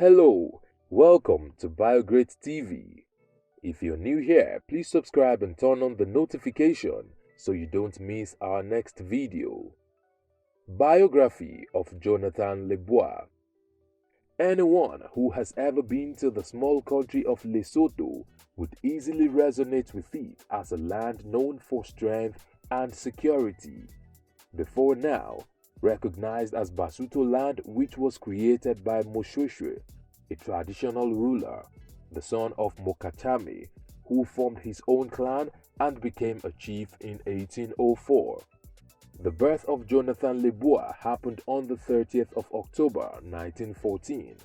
Hello, welcome to Biography TV. If you're new here, please subscribe and turn on the notification so you don't miss our next video. Biography of Jonathan Leabua. Anyone who has ever been to the small country of Lesotho would easily resonate with it as a land known for strength and security. Before now, recognized as Basotho land, which was created by Moshesh, a traditional ruler, the son of Makatiso, who formed his own clan and became a chief in 1804. The birth of Jonathan Leabua happened on the 30th of October 1914.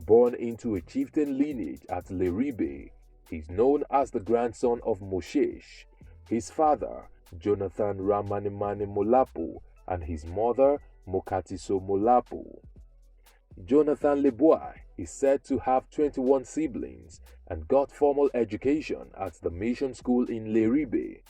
Born into a chieftain lineage at Leribe, he is known as the grandson of Moshesh. His father, Jonathan Ramanemane Molapo, and his mother, Makatiso Molapo. Jonathan Leabua is said to have 21 siblings and got formal education at the mission school in Leribe.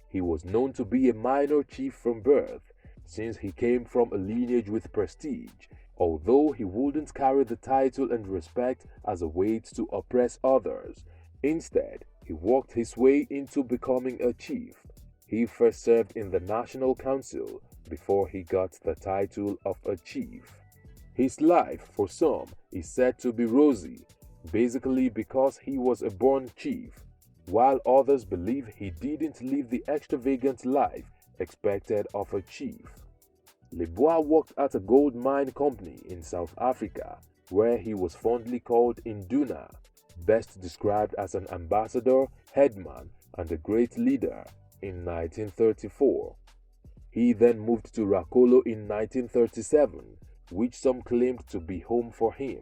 He was known to be a minor chief from birth, since he came from a lineage with prestige, although he wouldn't carry the title and respect as a weight to oppress others. Instead, he worked his way into becoming a chief. He first served in the National Council before he got the title of a chief. His life, for some, is said to be rosy, basically because he was a born chief, while others believe he didn't live the extravagant life expected of a chief. Leabua worked at a gold mine company in South Africa, where he was fondly called Induna, best described as an ambassador, headman, and a great leader in 1934. He then moved to Rakolo in 1937, which some claimed to be home for him,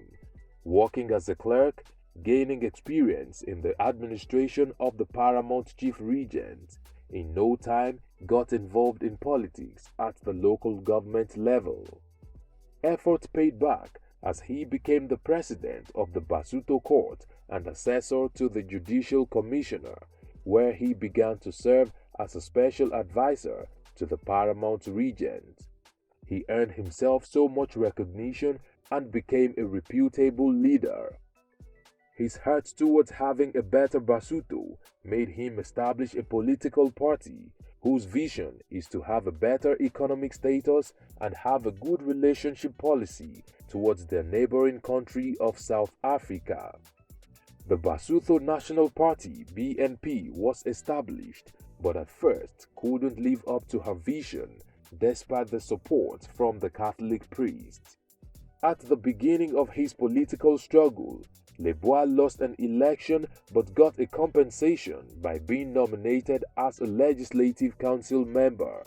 working as a clerk, gaining experience in the administration of the paramount chief regent. In no time, got involved in politics at the local government level. Effort paid back as he became the president of the Basotho court and assessor to the judicial commissioner, where he began to serve as a special advisor to the paramount regent. He earned himself so much recognition and became a reputable leader. His heart towards having a better Basotho made him establish a political party whose vision is to have a better economic status and have a good relationship policy towards their neighboring country of South Africa. The Basotho National Party (BNP) was established, but at first couldn't live up to her vision despite the support from the Catholic priests. At the beginning of his political struggle, Leabua lost an election but got a compensation by being nominated as a legislative council member.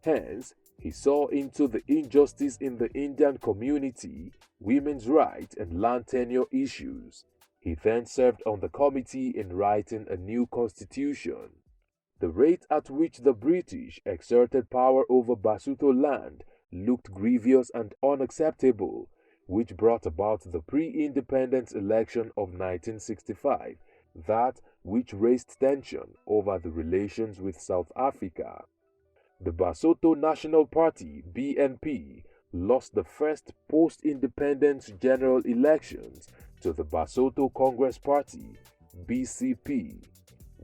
Hence, he saw into the injustice in the Indian community, women's rights, and land tenure issues. He then served on the committee in writing a new constitution. The rate at which the British exerted power over Basotho land looked grievous and unacceptable, which brought about the pre-independence election of 1965, that which raised tension over the relations with South Africa. The Basotho National Party (BNP) lost the first post-independence general elections to the Basotho Congress Party (BCP).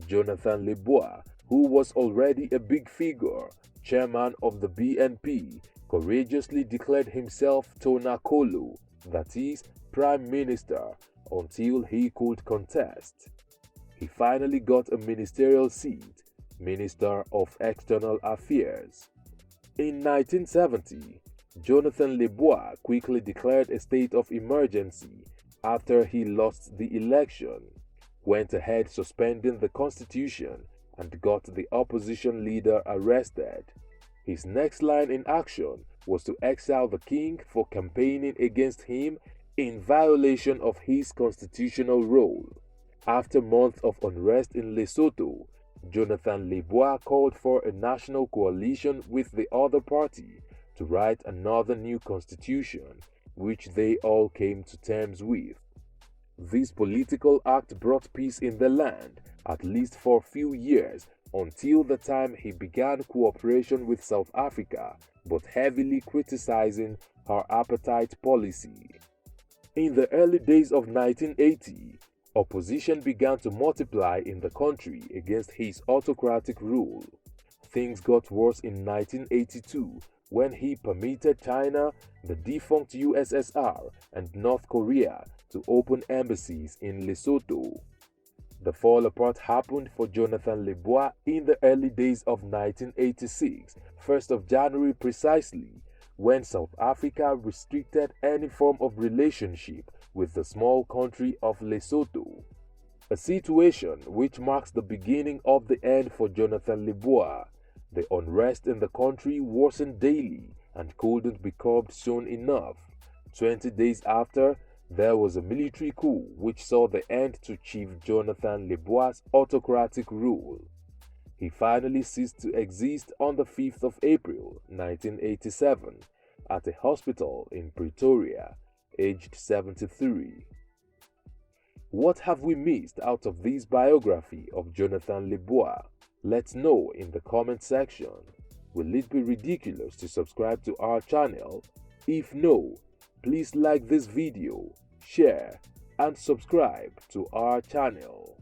Jonathan Leabua, who was already a big figure, chairman of the BNP, courageously declared himself Tonakolo, that is, Prime Minister, until he could contest. He finally got a ministerial seat, Minister of External Affairs. In 1970, Jonathan Leabua quickly declared a state of emergency after he lost the election, went ahead suspending the constitution, and got the opposition leader arrested. His next line in action was to exile the king for campaigning against him in violation of his constitutional role. After months of unrest in Lesotho, Jonathan Leabua called for a national coalition with the other party to write another new constitution, which they all came to terms with. This political act brought peace in the land, at least for a few years, until the time he began cooperation with South Africa, but heavily criticizing her apartheid policy. In the early days of 1980, opposition began to multiply in the country against his autocratic rule. Things got worse in 1982 when he permitted China, the defunct USSR, and North Korea to open embassies in Lesotho. The fall apart happened for Jonathan Leabua in the early days of 1986, 1st of January precisely, when South Africa restricted any form of relationship with the small country of Lesotho. A situation which marks the beginning of the end for Jonathan Leabua. The unrest in the country worsened daily and couldn't be curbed soon enough. 20 days after, there was a military coup which saw the end to Chief Jonathan Leabua's autocratic rule. He finally ceased to exist on the 5th of April 1987 at a hospital in Pretoria, aged 73. What have we missed out of this biography of Jonathan Leabua? Let's know in the comment section. Will it be ridiculous to subscribe to our channel? If no, please like this video, share, and subscribe to our channel.